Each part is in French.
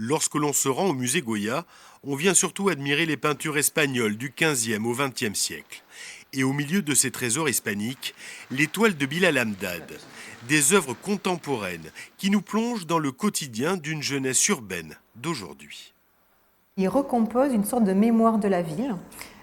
Lorsque l'on se rend au musée Goya, on vient surtout admirer les peintures espagnoles du XVe au XXe siècle. Et au milieu de ces trésors hispaniques, les toiles de Bilal Hamdad, des œuvres contemporaines qui nous plongent dans le quotidien d'une jeunesse urbaine d'aujourd'hui. Il recompose une sorte de mémoire de la ville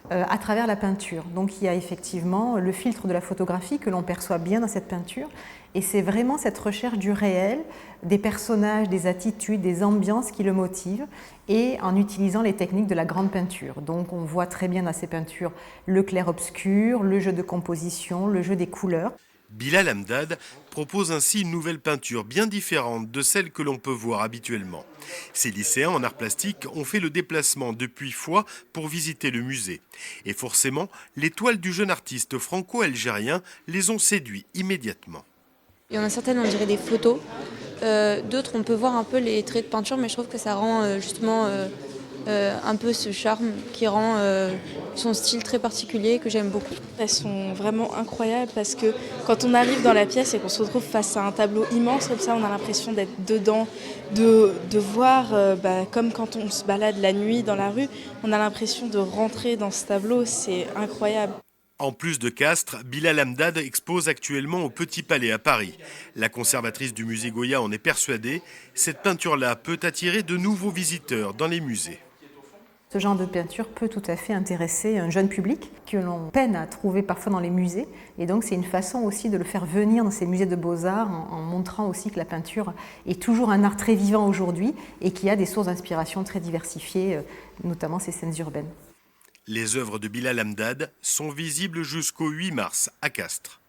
à travers la peinture. Donc il y a effectivement le filtre de la photographie que l'on perçoit bien dans cette peinture. Et c'est vraiment cette recherche du réel, des personnages, des attitudes, des ambiances qui le motivent, et en utilisant les techniques de la grande peinture. Donc on voit très bien dans ces peintures le clair-obscur, le jeu de composition, le jeu des couleurs. Bilal Hamdad propose ainsi une nouvelle peinture bien différente de celle que l'on peut voir habituellement. Ces lycéens en arts plastiques ont fait le déplacement depuis Foix pour visiter le musée. Et forcément, les toiles du jeune artiste franco-algérien les ont séduits immédiatement. Il y en a certaines, on dirait des photos. D'autres, on peut voir un peu les traits de peinture, mais je trouve que ça rend justement un peu ce charme qui rend son style très particulier que j'aime beaucoup. Elles sont vraiment incroyables parce que quand on arrive dans la pièce et qu'on se retrouve face à un tableau immense comme ça, on a l'impression d'être dedans, de voir, comme quand on se balade la nuit dans la rue, on a l'impression de rentrer dans ce tableau, c'est incroyable. En plus de Castres, Bilal Hamdad expose actuellement au Petit Palais à Paris. La conservatrice du musée Goya en est persuadée, cette peinture-là peut attirer de nouveaux visiteurs dans les musées. Ce genre de peinture peut tout à fait intéresser un jeune public que l'on peine à trouver parfois dans les musées. Et donc c'est une façon aussi de le faire venir dans ces musées de beaux-arts en montrant aussi que la peinture est toujours un art très vivant aujourd'hui et qui a des sources d'inspiration très diversifiées, notamment ces scènes urbaines. Les œuvres de Bilal Hamdad sont visibles jusqu'au 8 mars à Castres.